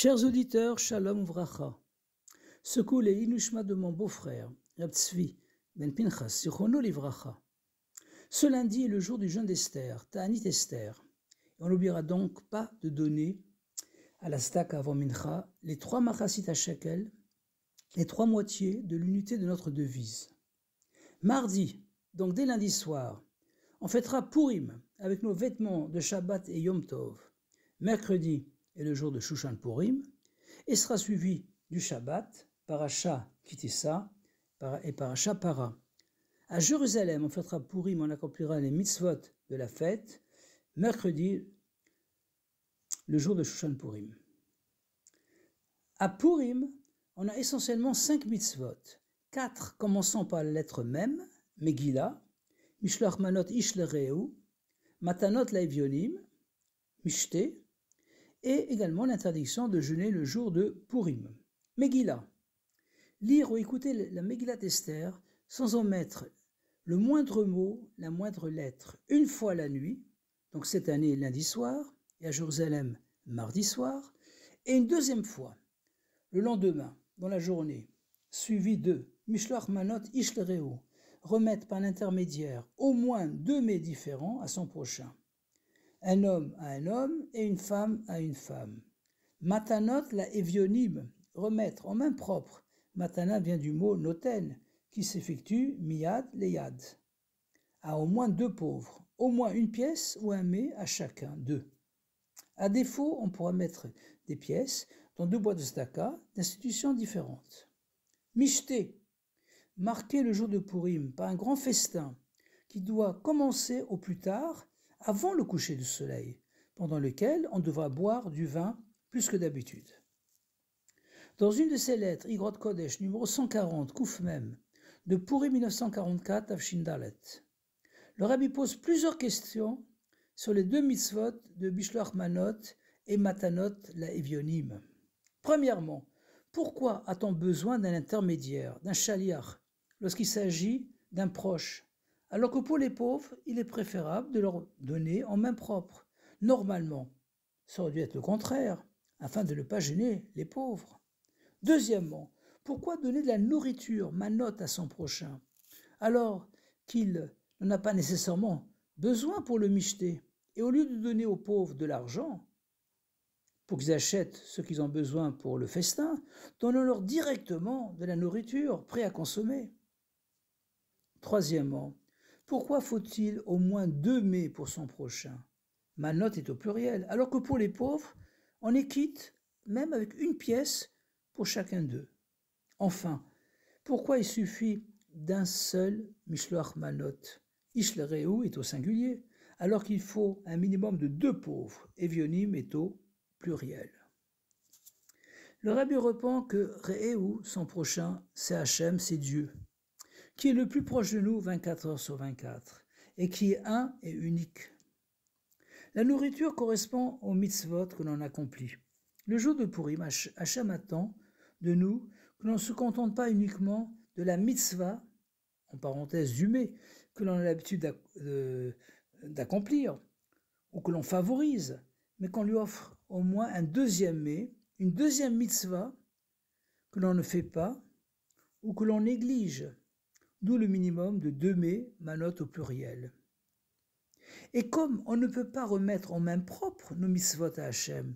Chers auditeurs, Shalom Vracha. Secoue les Inushma de mon beau-frère, Reb Tzvi Ben Pinchas, Zichrono Livracha. Ce lundi est le jour du jeûne d'Esther, Ta'anit Esther. Et on n'oubliera donc pas de donner à la Stak avant Mincha les 3 machasit à shekel, les 3 moitiés de l'unité de notre devise. Mardi, donc dès lundi soir, on fêtera Purim avec nos vêtements de Shabbat et Yom Tov. Mercredi est le jour de Shushan Purim et sera suivi du Shabbat, Parasha Kitissa et Parasha Para. À Jérusalem, on fêtera Purim, on accomplira les mitzvot de la fête. Mercredi, le jour de Shushan Purim. À Purim, on a essentiellement 5 mitzvot. 4 commençant par la lettre Mem, Megillah, Mishloach Manot Ish Lereu, Matanot Laevionim, Mishte, et également l'interdiction de jeûner le jour de Purim. Megillah. Lire ou écouter la Megillah d'Esther sans omettre le moindre mot, la moindre lettre, une fois la nuit, donc cette année lundi soir, et à Jérusalem mardi soir, et une deuxième fois, le lendemain, dans la journée, suivi de Mishloach Manot Ish Lereu, remettre par l'intermédiaire au moins 2 mets différents à son prochain. Un homme à un homme et une femme à une femme. Matanot la evionim, remettre en main propre. Matana vient du mot noten, qui s'effectue miyad leyad. À au moins 2 pauvres, au moins une pièce ou un mets à chacun, 2. À défaut, on pourra mettre des pièces dans 2 boîtes de tzedaka d'institutions différentes. Mishte, marquer le jour de Purim par un grand festin qui doit commencer au plus tard avant le coucher du soleil, pendant lequel on devra boire du vin plus que d'habitude. Dans une de ses lettres, Igrot Kodesh, numéro 140, Kouf Mem, de Purim 1944, Avshin Dalet, le Rabbi pose plusieurs questions sur les 2 mitzvot de Mishloach Manot et Matanot la Evionim. Premièrement, pourquoi a-t-on besoin d'un intermédiaire, d'un shaliach, lorsqu'il s'agit d'un proche, alors que pour les pauvres, il est préférable de leur donner en main propre. Normalement, ça aurait dû être le contraire, afin de ne pas gêner les pauvres. Deuxièmement, pourquoi donner de la nourriture, manot, à son prochain, alors qu'il n'en a pas nécessairement besoin pour le micheter, et au lieu de donner aux pauvres de l'argent, pour qu'ils achètent ce qu'ils ont besoin pour le festin, donnons-leur directement de la nourriture prête à consommer. Troisièmement, pourquoi faut-il au moins 2 mets pour son prochain? Manot est au pluriel, alors que pour les pauvres, on est quitte même avec une pièce pour chacun d'eux. Enfin, pourquoi il suffit d'un seul Mishloach Manot? Ish Lereu est au singulier, alors qu'il faut un minimum de 2 pauvres, Evionim est au pluriel. Le Rabbi répond que Re'eu, son prochain, c'est Hachem, c'est Dieu, qui est le plus proche de nous 24 heures sur 24, et qui est un et unique. La nourriture correspond aux mitzvot que l'on accomplit. Le jour de Purim, Hachem attend de nous que l'on ne se contente pas uniquement de la mitzvah, en parenthèse humée, que l'on a l'habitude d'accomplir, ou que l'on favorise, mais qu'on lui offre au moins un deuxième mets, une deuxième mitzvah que l'on ne fait pas ou que l'on néglige, d'où le minimum de 2 mets, manot au pluriel. Et comme on ne peut pas remettre en main propre nos mitzvot à Hachem,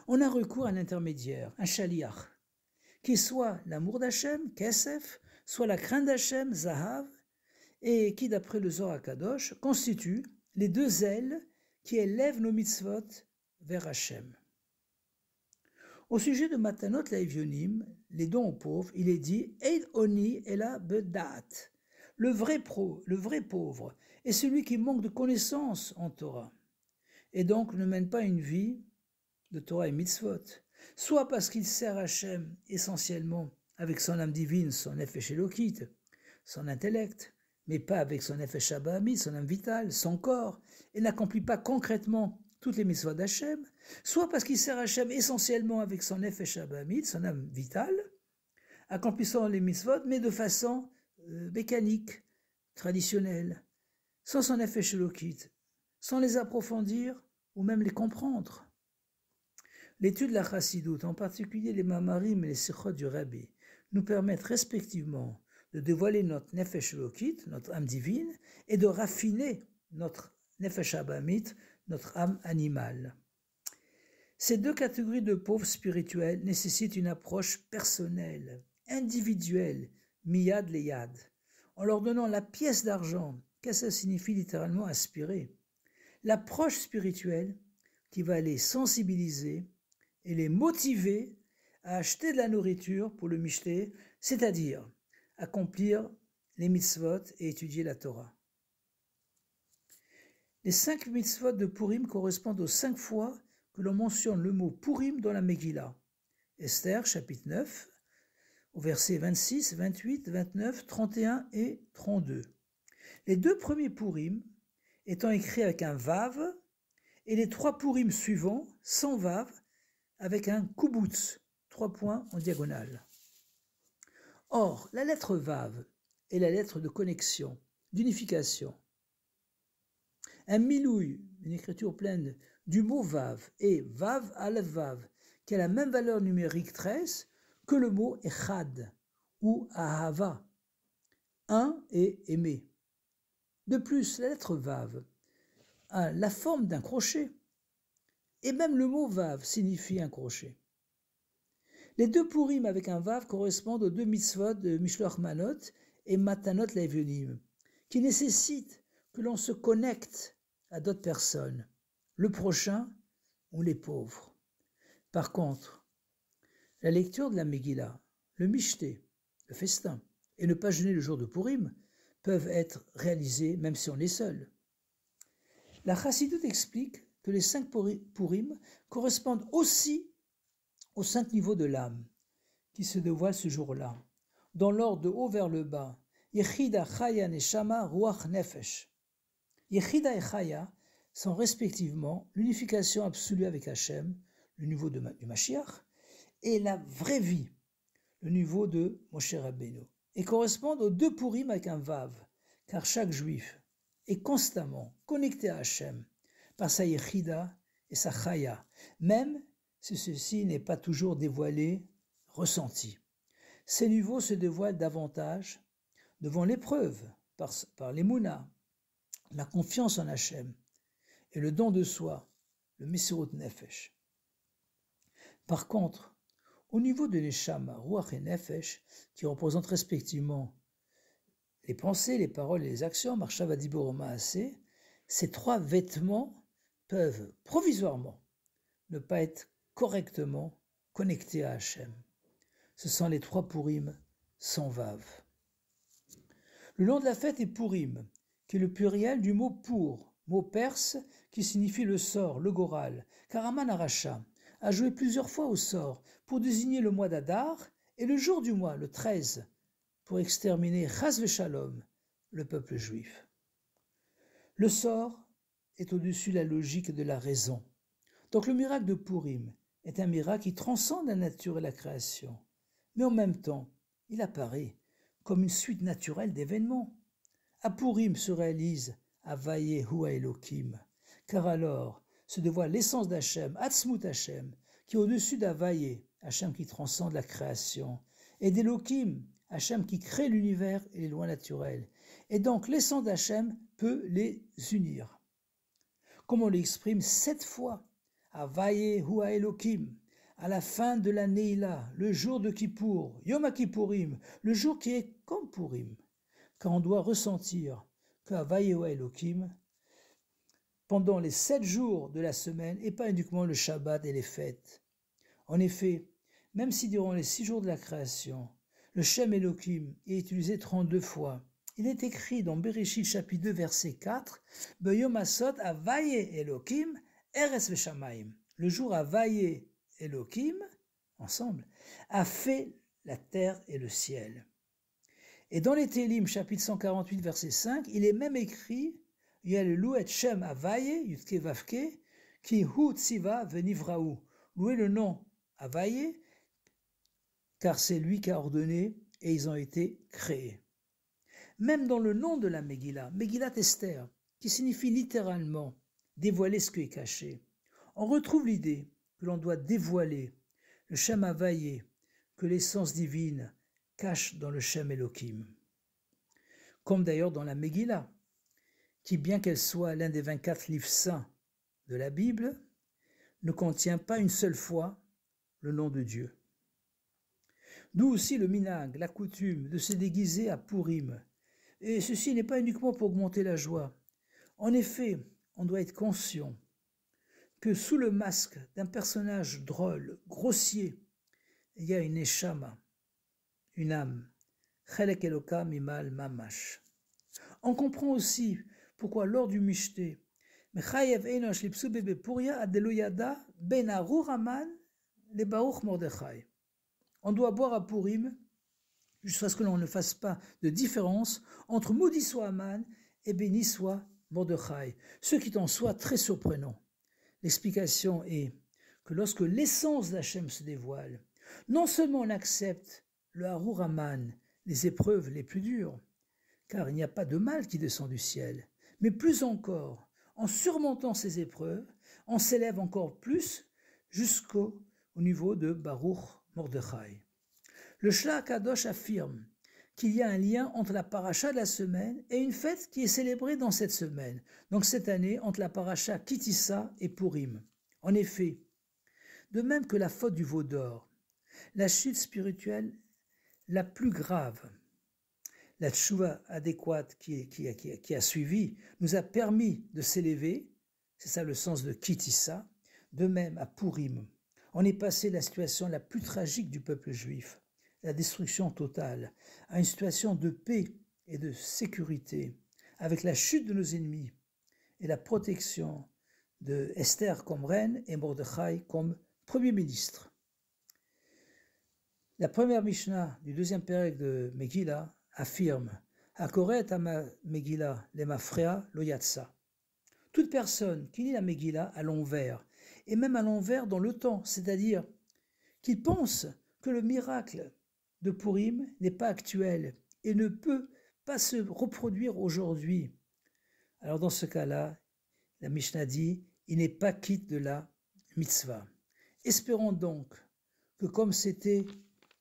on a recours à un intermédiaire, un shaliach, qui est soit l'amour d'Hachem, kesef, soit la crainte d'Hachem, zahav, et qui, d'après le Zohar Kadosh, constitue les 2 ailes qui élèvent nos mitzvot vers Hachem. Au sujet de Matanot la Evionim, les dons aux pauvres, il est dit Eid oni ela bedat. Le vrai pauvre est celui qui manque de connaissances en Torah, et donc ne mène pas une vie de Torah et mitzvot, soit parce qu'il sert Hachem essentiellement avec son âme divine, son nefesh elokit, son intellect, mais pas avec son nefesh habahamit, son âme vitale, son corps, et n'accomplit pas concrètement toutes les mitzvot d'Hachem, soit parce qu'il sert Hachem essentiellement avec son nefesh habahamit, son âme vitale, accomplissant les mitzvot, mais de façon mécanique, traditionnelle, sans son nefesh elokit, sans les approfondir ou même les comprendre. L'étude de la Chassidoute, en particulier les Mamarim et les Sichot du Rabbi, nous permettent respectivement de dévoiler notre Nefesh Elokit, notre âme divine, et de raffiner notre Nefesh Abamit, notre âme animale. Ces deux catégories de pauvres spirituels nécessitent une approche personnelle, individuelle, miyad leyad, en leur donnant la pièce d'argent. Qu'est-ce que ça signifie littéralement aspirer? L'approche spirituelle qui va les sensibiliser et les motiver à acheter de la nourriture pour le michté, c'est-à-dire accomplir les mitzvot et étudier la Torah. Les 5 mitzvot de Purim correspondent aux 5 fois que l'on mentionne le mot Purim dans la Megillah. Esther, chapitre 9, au verset 26, 28, 29, 31 et 32. Les 2 premiers Purim étant écrits avec un Vav, et les 3 Purim suivants, sans Vav, avec un Kubutz, 3 points en diagonale. Or, la lettre Vav est la lettre de connexion, d'unification. Un milouï, une écriture pleine du mot Vav, et Vav Aleph Vav, qui a la même valeur numérique 13 que le mot Echad ou Ahava, un et aimer. De plus, la lettre Vav a la forme d'un crochet, et même le mot Vav signifie un crochet. Les 2 Purim avec un Vav correspondent aux 2 mitzvot de Mishloach Manot et Matanot Le'Evionim, qui nécessitent que l'on se connecte à d'autres personnes, le prochain ou les pauvres. Par contre, la lecture de la Megillah, le Mishté, le festin, et ne pas jeûner le jour de Purim peuvent être réalisés même si on est seul. La Chassidoute explique que les 5 Purim correspondent aussi aux 5 niveaux de l'âme qui se dévoilent ce jour-là, dans l'ordre de haut vers le bas. Yechida, Chaya, Neshama, Ruach, Nefesh. Yechida et Chaya sont respectivement l'unification absolue avec Hachem, le niveau du Mashiach, et la vraie vie, le niveau de Moshe Rabbeinu, et correspondent aux 2 Purim avec un Vav, car chaque juif est constamment connecté à Hachem par sa Yechida et sa Chaya, même si ceci n'est pas toujours dévoilé, ressenti. Ces niveaux se dévoilent davantage devant l'épreuve, par l'Emouna, la confiance en Hachem, et le don de soi, le Mesirut Nefesh. Par contre, au niveau de Neshama, Ruach et Nefesh, qui représentent respectivement les pensées, les paroles et les actions, Marshava Dibur Maaseh, ces 3 vêtements peuvent provisoirement ne pas être correctement connectés à Hachem. Ce sont les 3 Purim sans Vav. Le nom de la fête est Purim, qui est le pluriel du mot pour, mot perse qui signifie le sort, le goral, car Aman Aracha a joué plusieurs fois au sort pour désigner le mois d'Adar et le jour du mois, le 13, pour exterminer Chas v'Shalom, le peuple juif. Le sort est au-dessus de la logique de la raison. Donc le miracle de Purim est un miracle qui transcende la nature et la création, mais en même temps, il apparaît comme une suite naturelle d'événements. À Purim se réalise Havaye Hu Elokim, car alors se dévoile l'essence d'Hachem, Atzmut Hachem, qui est au-dessus d'Havaye, Hachem qui transcende la création, et d'Elokim, Hachem qui crée l'univers et les lois naturelles. Et donc l'essence d'Hachem peut les unir. Comme on l'exprime 7 fois, Havaye Hu Elokim, à la fin de la Neila, le jour de Kippour, Yom Kippourim, le jour qui est comme Purim, car on doit ressentir que Havaye Hu Elokim, pendant les 7 jours de la semaine, et pas uniquement le Shabbat et les fêtes. En effet, même si durant les 6 jours de la création, le Shem Elohim est utilisé 32 fois, il est écrit dans Bereshit chapitre 2 verset 4, Beyom Asot Havaye Elohim Eretz Veshamayim. Le jour Havaye Elohim, ensemble, a fait la terre et le ciel. Et dans les Télim chapitre 148 verset 5, il est même écrit Yalelu et Shem Havaye Yutke Vavke Ki Hu Tziva Venivraou. Louez le nom Havaye, car c'est lui qui a ordonné et ils ont été créés. Même dans le nom de la Megillah, Megillat Esther, qui signifie littéralement dévoiler ce qui est caché, on retrouve l'idée que l'on doit dévoiler, le Shem Havaïe, que l'essence divine cache dans le Shem Elohim. Comme d'ailleurs dans la Megillah, qui, bien qu'elle soit l'un des 24 livres saints de la Bible, ne contient pas une seule fois le nom de Dieu. D'où aussi le minhag, la coutume de se déguiser à Purim. Et ceci n'est pas uniquement pour augmenter la joie. En effet, on doit être conscient que sous le masque d'un personnage drôle, grossier, il y a une neshama, une âme. Chelek Eloka mimal mamash. On comprend aussi pourquoi lors du Mishté, Mechayev Enosh lipsu bebe puria adeloyada ben arur Haman le Baruch Mordechai. On doit boire à Purim jusqu'à ce que l'on ne fasse pas de différence entre maudit soit Haman et béni soit Mordechai, ce qui est en soi très surprenant. L'explication est que lorsque l'essence d'Hachem se dévoile, non seulement on accepte le Harur Haman, les épreuves les plus dures, car il n'y a pas de mal qui descend du ciel, mais plus encore, en surmontant ces épreuves, on s'élève encore plus jusqu'au niveau de Baruch Mordechai. Le Shlach Kadosh affirme qu'il y a un lien entre la paracha de la semaine et une fête qui est célébrée dans cette semaine, donc cette année entre la paracha Kitissa et Purim. En effet, de même que la faute du veau d'or, la chute spirituelle la plus grave, la tchouva adéquate qui a suivi, nous a permis de s'élever, c'est ça le sens de Kitissa, de même à Purim. On est passé de la situation la plus tragique du peuple juif, la destruction totale, à une situation de paix et de sécurité, avec la chute de nos ennemis et la protection de Esther comme reine et Mordechai comme premier ministre. La première Mishnah du deuxième pérec de Megillah affirme « Hakoret ama Megillah le mafrea lo yatsa ». Toute personne qui lit la Megillah à l'envers, et même à l'envers dans le temps, c'est-à-dire qu'il pense que le miracle de Purim n'est pas actuel et ne peut pas se reproduire aujourd'hui. Alors dans ce cas-là, la Mishnah dit, il n'est pas quitte de la mitzvah. Espérons donc que comme c'était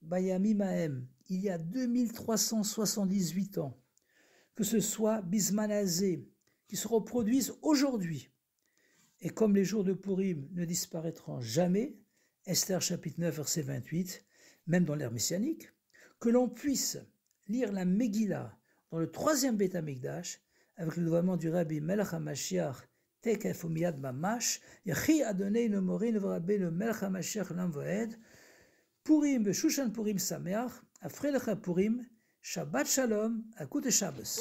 Bayami Mahem, il y a 2378 ans, que ce soit Bismanazé, qui se reproduise aujourd'hui. Et comme les jours de Purim ne disparaîtront jamais, Esther chapitre 9, verset 28, même dans l'ère messianique, que l'on puisse lire la Megillah dans le troisième Beth Amikdash, avec le dévoilement du Rabbi Melech HaMashiach, Tekef Umiyad Mamash, Yechi Adonai Nomorin Vrabbeinu Melech HaMashiach Lam Voed, Purim Beshushan Purim Sameach, Afrelecha Purim, Shabbat Shalom, Akut Shabbos.